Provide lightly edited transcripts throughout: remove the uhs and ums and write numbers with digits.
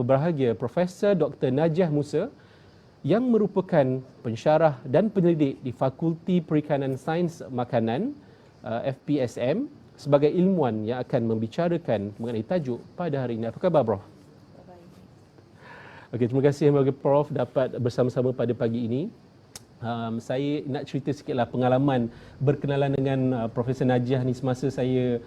Berbahagia Profesor Dr. Najah Musa yang merupakan pensyarah dan penyelidik di Fakulti Perikanan Sains Makanan FPSM sebagai ilmuwan yang akan membicarakan mengenai tajuk pada hari ini. Apa khabar, Prof? Okey, terima kasih bagi Prof dapat bersama-sama pada pagi ini. Saya nak cerita sikitlah pengalaman berkenalan dengan Profesor Najah ni semasa saya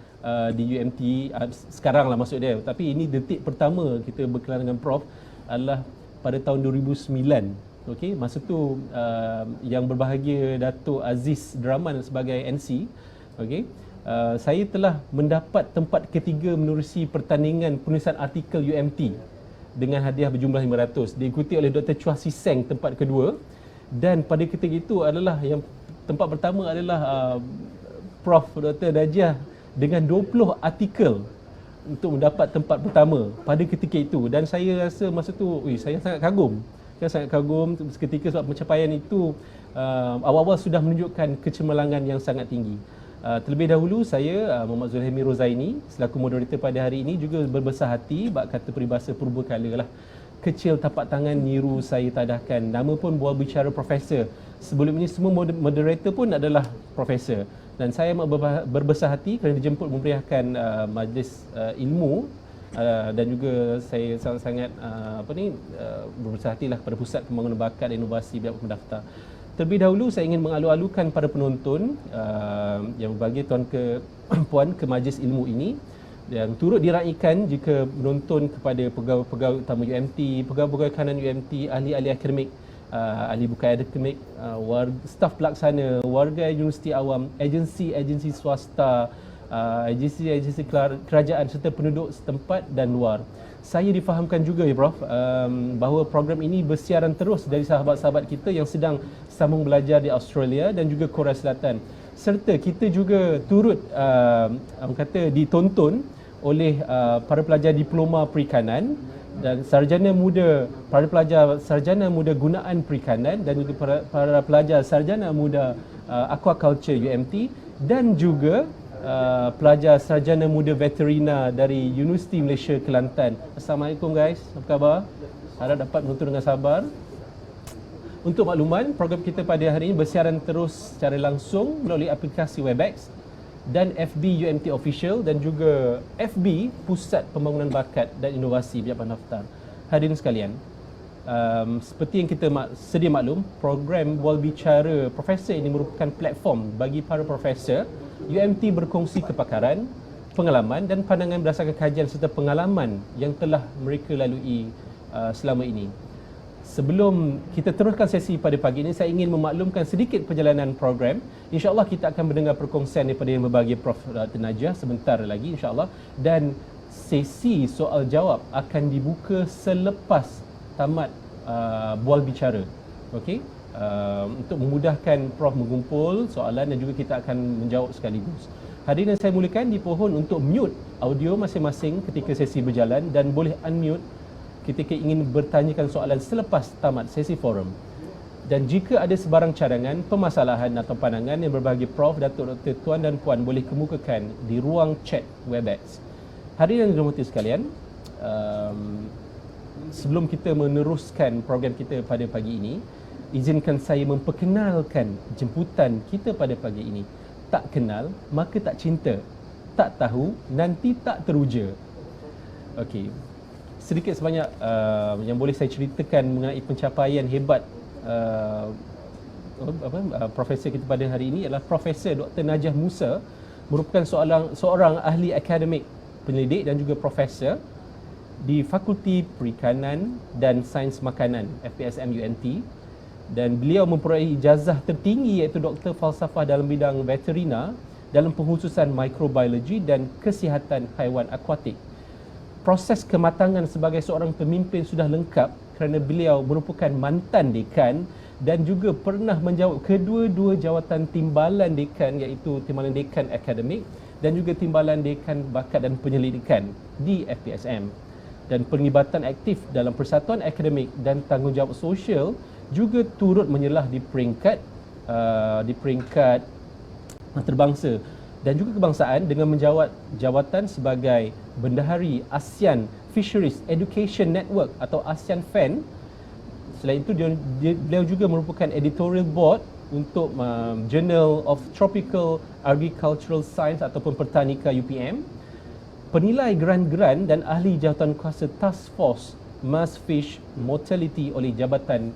di UMT, sekarang lah maksud dia. Tapi ini detik pertama kita berkenalan dengan Prof adalah pada tahun 2009. Okey, masa tu yang berbahagia Datuk Aziz Draman sebagai NC. Okey, saya telah mendapat tempat ketiga menerusi pertandingan penulisan artikel UMT dengan hadiah berjumlah 500, diikuti oleh Dr. Chua Si Seng tempat kedua, dan pada ketika itu adalah yang tempat pertama adalah Prof Dr. Najah dengan 20 artikel untuk mendapat tempat pertama pada ketika itu. Dan saya rasa masa tu saya sangat kagum. Saya sangat kagum seketika sebab pencapaian itu awal-awal sudah menunjukkan kecemerlangan yang sangat tinggi. Terlebih dahulu saya Muhammad Zulhaimi Rozaini selaku moderator pada hari ini juga berbesar hati bak kata peribahasa purbakala lah, kecil tapak tangan niru saya tadahkan. Nama pun bual bicara profesor. Sebelum ini semua moderator pun adalah profesor. Dan saya berbesar hati kerana dijemput memeriahkan majlis ilmu dan juga saya sangat-sangat berbesar hatilah kepada Pusat Pembangunan Bakat dan Inovasi Biak Pendaftar. Terlebih dahulu saya ingin mengalu-alukan para penonton yang berbahagia tuan ke puan ke majlis ilmu ini yang turut diraikan jika menonton kepada pegawai-pegawai utama UMT, pegawai-pegawai kanan UMT, ahli-ahli akademik, ahli bukan akademik, staf pelaksana, warga universiti awam, agensi-agensi swasta, agensi-agensi kerajaan serta penduduk setempat dan luar. Saya difahamkan juga ya Prof bahawa program ini bersiaran terus dari sahabat-sahabat kita yang sedang sambung belajar di Australia dan juga Korea Selatan. Serta kita juga turut ditonton oleh para pelajar diploma perikanan dan sarjana muda, para pelajar sarjana muda gunaan perikanan dan juga para pelajar sarjana muda aquaculture UMT dan juga pelajar sarjana muda veterina dari Universiti Malaysia Kelantan. Assalamualaikum guys, apa khabar? Harap dapat menonton dengan sabar. Untuk makluman, program kita pada hari ini bersiaran terus secara langsung melalui aplikasi Webex dan FB UMT Official dan juga FB Pusat Pembangunan Bakat dan Inovasi Biak Pendaftar. Hadirin sekalian, seperti yang kita sedia maklum, program Bual Bicara Profesor ini merupakan platform bagi para profesor UMT berkongsi kepakaran, pengalaman dan pandangan berdasarkan kajian serta pengalaman yang telah mereka lalui selama ini. Sebelum kita teruskan sesi pada pagi ini, saya ingin memaklumkan sedikit perjalanan program. InsyaAllah kita akan mendengar perkongsian daripada yang berbahagia Prof Dr. Najah sebentar lagi insyaAllah, dan sesi soal jawab akan dibuka selepas tamat bual bicara. Okey? Untuk memudahkan Prof mengumpul soalan dan juga kita akan menjawab sekaligus. Hadirin saya mulakan dipohon untuk mute audio masing-masing ketika sesi berjalan dan boleh unmute ketika ingin bertanyakan soalan selepas tamat sesi forum. Dan jika ada sebarang cadangan, permasalahan atau pandangan yang berbahagia Prof, Datuk, Doktor, Tuan dan Puan boleh kemukakan di ruang chat Webex. Hadirin yang dirahmati sekalian, sebelum kita meneruskan program kita pada pagi ini, izinkan saya memperkenalkan jemputan kita pada pagi ini. Tak kenal, maka tak cinta. Tak tahu, nanti tak teruja. Okey. Sedikit sebanyak yang boleh saya ceritakan mengenai pencapaian hebat profesor kita pada hari ini adalah Profesor Dr. Najah Musa, merupakan seorang ahli akademik, penyelidik dan juga profesor di Fakulti Perikanan dan Sains Makanan FPSM UMT, dan beliau memperoleh ijazah tertinggi iaitu Doktor Falsafah dalam bidang veterina dalam pengkhususan mikrobiologi dan kesihatan haiwan akuatik. Proses kematangan sebagai seorang pemimpin sudah lengkap kerana beliau merupakan mantan dekan dan juga pernah menjawab kedua-dua jawatan timbalan dekan, iaitu timbalan dekan akademik dan juga timbalan dekan bakat dan penyelidikan di FPSM. Dan penglibatan aktif dalam persatuan akademik dan tanggungjawab sosial juga turut menyelah di peringkat antarabangsa dan juga kebangsaan dengan menjawat jawatan sebagai Bendahari ASEAN Fisheries Education Network atau ASEAN FEN. Selain itu beliau juga merupakan editorial board untuk Journal of Tropical Agricultural Science ataupun Pertanika UPM, penilai geran-geran dan ahli jawatankuasa Task Force Mass Fish Mortality oleh Jabatan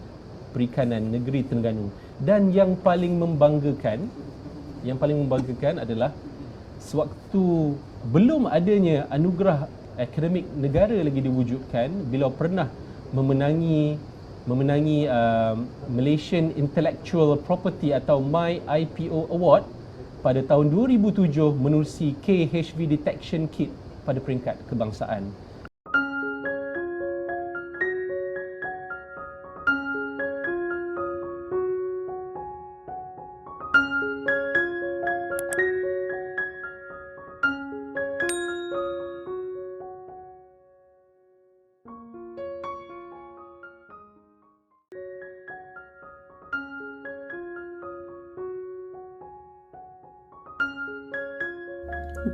Perikanan Negeri Terengganu. Dan yang paling membanggakan adalah sewaktu belum adanya anugerah akademik negara lagi diwujudkan, beliau pernah memenangi Malaysian Intellectual Property atau MyIPO Award pada tahun 2007 menerusi KHV Detection Kit pada peringkat kebangsaan.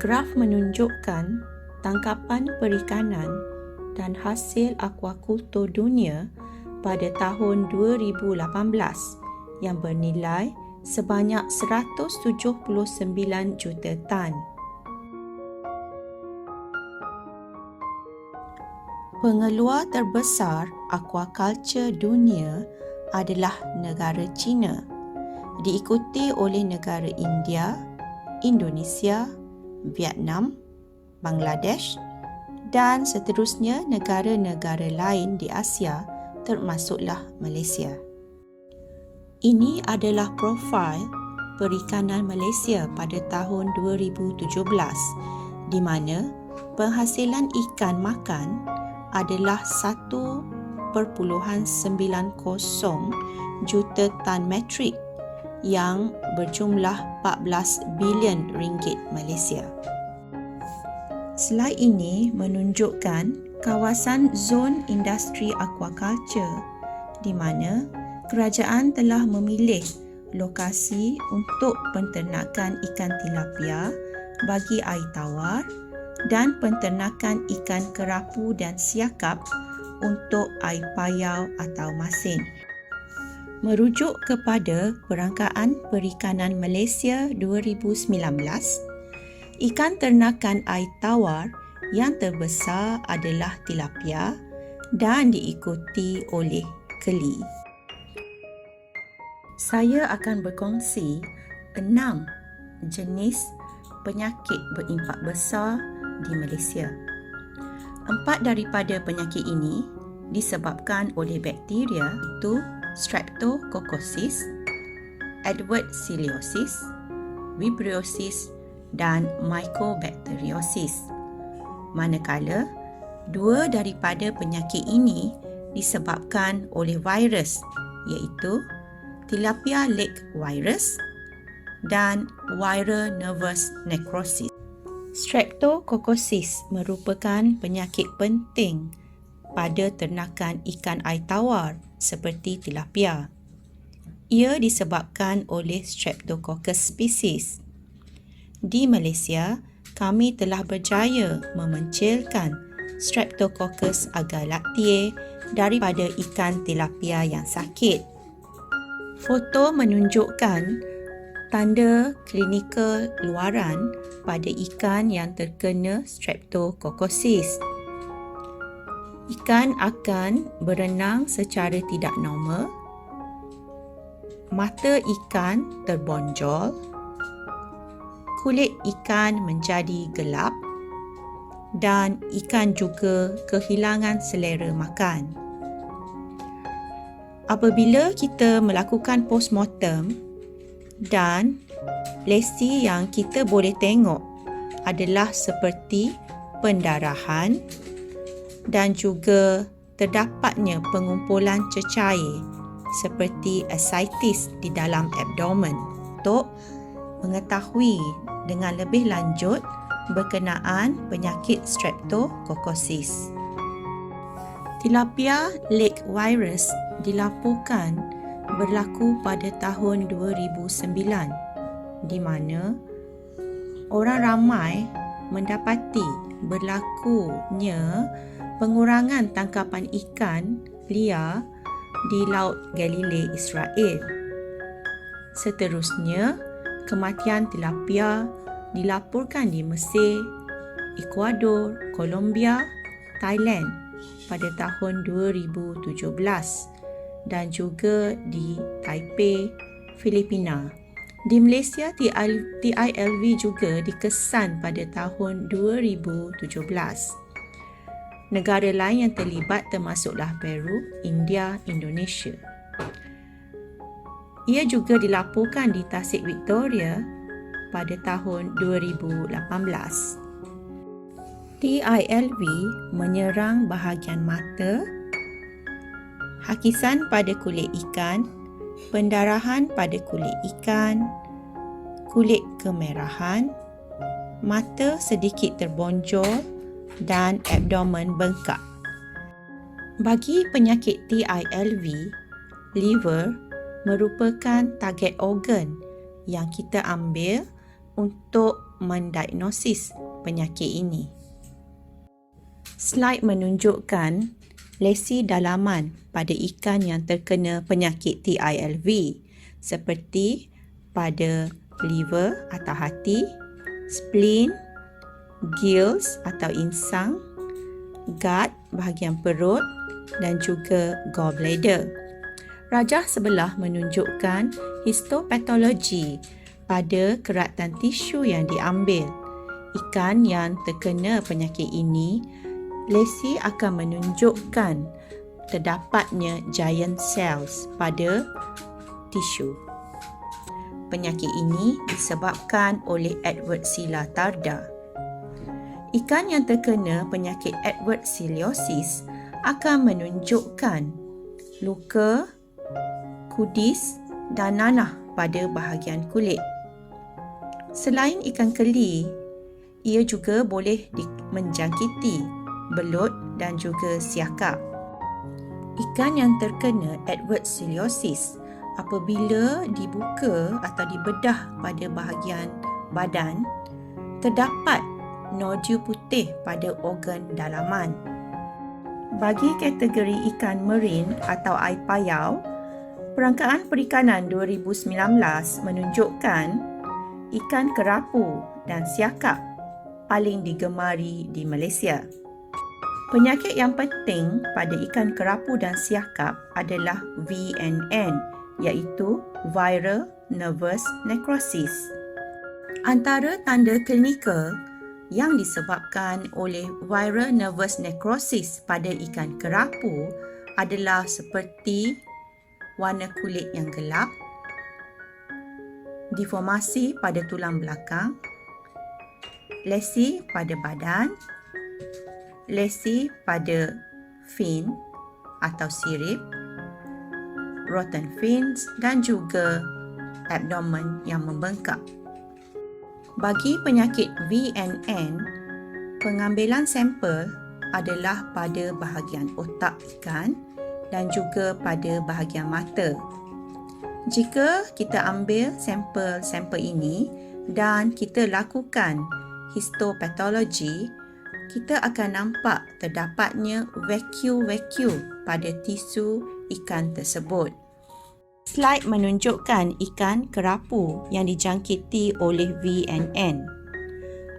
Graf menunjukkan tangkapan perikanan dan hasil akuakultur dunia pada tahun 2018 yang bernilai sebanyak 179 juta tan. Pengeluar terbesar aquaculture dunia adalah negara China, diikuti oleh negara India, Indonesia, Vietnam, Bangladesh dan seterusnya negara-negara lain di Asia termasuklah Malaysia. Ini adalah profil perikanan Malaysia pada tahun 2017 di mana penghasilan ikan makan adalah 1.90 juta tan metrik yang berjumlah 14 bilion ringgit Malaysia. Slide ini menunjukkan kawasan zon industri aquaculture di mana kerajaan telah memilih lokasi untuk penternakan ikan tilapia bagi air tawar dan penternakan ikan kerapu dan siakap untuk air payau atau masin. Merujuk kepada Perangkaan Perikanan Malaysia 2019, ikan ternakan air tawar yang terbesar adalah tilapia dan diikuti oleh keli. Saya akan berkongsi 6 jenis penyakit berimpak besar di Malaysia. 4 daripada penyakit ini disebabkan oleh bakteria iaitu Streptococcus, Edwardsieliosis, Vibriosis dan Mycobacteriosis. Manakala 2 daripada penyakit ini disebabkan oleh virus iaitu Tilapia lake virus dan Viral nervous necrosis. Streptococcus merupakan penyakit penting pada ternakan ikan air tawar seperti tilapia. Ia disebabkan oleh Streptococcus species. Di Malaysia, kami telah berjaya memencilkan Streptococcus agalactiae daripada ikan tilapia yang sakit. Foto menunjukkan tanda klinikal luaran pada ikan yang terkena Streptococcus. Ikan akan berenang secara tidak normal, mata ikan terbonjol, kulit ikan menjadi gelap dan ikan juga kehilangan selera makan. Apabila kita melakukan postmortem dan lesi yang kita boleh tengok adalah seperti pendarahan dan juga terdapatnya pengumpulan cecair seperti ascites di dalam abdomen. Untuk mengetahui dengan lebih lanjut berkenaan penyakit Streptococcus. Tilapia lake virus dilaporkan berlaku pada tahun 2009 di mana orang ramai mendapati berlakunya pengurangan tangkapan ikan liar di Laut Galilei Israel. Seterusnya, kematian tilapia dilaporkan di Mesir, Ecuador, Colombia, Thailand pada tahun 2017 dan juga di Taipei, Filipina. Di Malaysia, TILV juga dikesan pada tahun 2017. Negara lain yang terlibat termasuklah Peru, India, Indonesia. Ia juga dilaporkan di Tasik Victoria pada tahun 2018. TILV menyerang bahagian mata, hakisan pada kulit ikan, pendarahan pada kulit ikan, kulit kemerahan, mata sedikit terbonjol dan abdomen bengkak. Bagi penyakit TILV, liver merupakan target organ yang kita ambil untuk mendiagnosis penyakit ini. Slide menunjukkan lesi dalaman pada ikan yang terkena penyakit TILV seperti pada liver atau hati, spleen, gills atau insang, gut bahagian perut dan juga gallbladder. Rajah sebelah menunjukkan histopatologi pada keratan tisu yang diambil. Ikan yang terkena penyakit ini, lesi akan menunjukkan terdapatnya giant cells pada tisu. Penyakit ini disebabkan oleh Edwardsella tarda. Ikan yang terkena penyakit Edwardseliosis akan menunjukkan luka, kudis dan nanah pada bahagian kulit. Selain ikan keli, ia juga boleh menjangkiti belut dan juga siakap. Ikan yang terkena Edwardseliosis apabila dibuka atau dibedah pada bahagian badan, terdapat nodul putih pada organ dalaman. Bagi kategori ikan marin atau air payau, Perangkaan Perikanan 2019 menunjukkan ikan kerapu dan siakap paling digemari di Malaysia. Penyakit yang penting pada ikan kerapu dan siakap adalah VNN, iaitu Viral Nervous Necrosis. Antara tanda klinikal yang disebabkan oleh Viral Nervous Necrosis pada ikan kerapu adalah seperti warna kulit yang gelap, deformasi pada tulang belakang, lesi pada badan, lesi pada fin atau sirip, rotten fins dan juga abdomen yang membengkak. Bagi penyakit VNN, pengambilan sampel adalah pada bahagian otak ikan dan juga pada bahagian mata. Jika kita ambil sampel-sampel ini dan kita lakukan histopatologi, kita akan nampak terdapatnya vacuole pada tisu ikan tersebut. Slide menunjukkan ikan kerapu yang dijangkiti oleh VNN.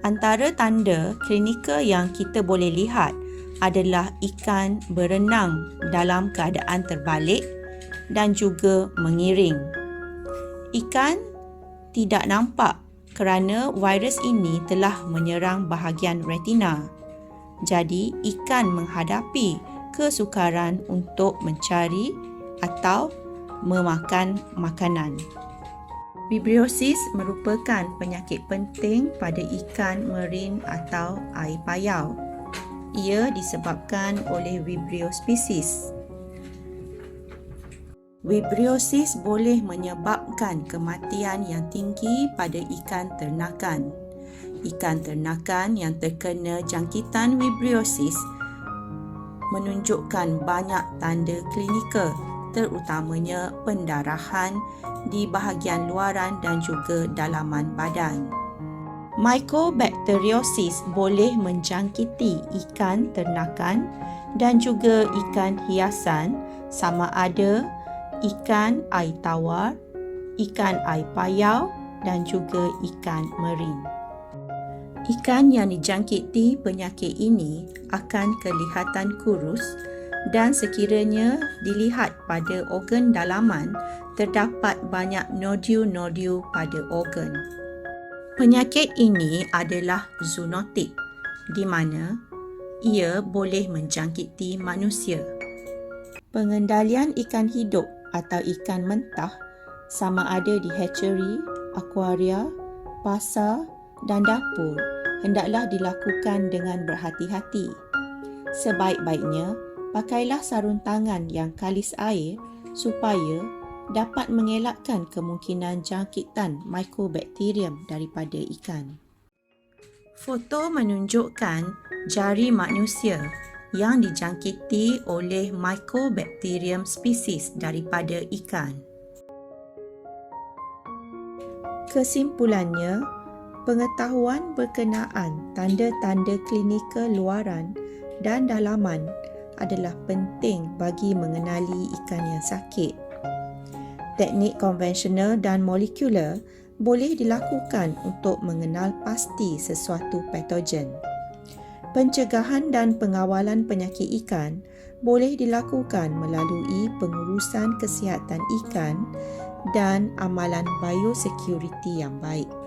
Antara tanda klinikal yang kita boleh lihat adalah ikan berenang dalam keadaan terbalik dan juga mengiring. Ikan tidak nampak kerana virus ini telah menyerang bahagian retina. Jadi, ikan menghadapi kesukaran untuk mencari atau memakan makanan. Vibriosis merupakan penyakit penting pada ikan marin atau air payau. Ia disebabkan oleh Vibrio species. Vibriosis boleh menyebabkan kematian yang tinggi pada ikan ternakan. Ikan ternakan yang terkena jangkitan vibriosis menunjukkan banyak tanda klinikal, terutamanya pendarahan di bahagian luaran dan juga dalaman badan. Mycobacteriosis boleh menjangkiti ikan ternakan dan juga ikan hiasan sama ada ikan air tawar, ikan air payau dan juga ikan merin. Ikan yang dijangkiti penyakit ini akan kelihatan kurus dan sekiranya dilihat pada organ dalaman, terdapat banyak nodul-nodul pada organ. Penyakit ini adalah zoonotik, di mana ia boleh menjangkiti manusia. Pengendalian ikan hidup atau ikan mentah sama ada di hatchery, akuaria, pasar dan dapur hendaklah dilakukan dengan berhati-hati. Sebaik-baiknya, pakailah sarung tangan yang kalis air supaya dapat mengelakkan kemungkinan jangkitan mycobacterium daripada ikan. Foto menunjukkan jari manusia yang dijangkiti oleh mycobacterium spesies daripada ikan. Kesimpulannya, pengetahuan berkenaan tanda-tanda klinikal luaran dan dalaman adalah penting bagi mengenali ikan yang sakit. Teknik konvensional dan molekular boleh dilakukan untuk mengenal pasti sesuatu patogen. Pencegahan dan pengawalan penyakit ikan boleh dilakukan melalui pengurusan kesihatan ikan dan amalan biosecurity yang baik.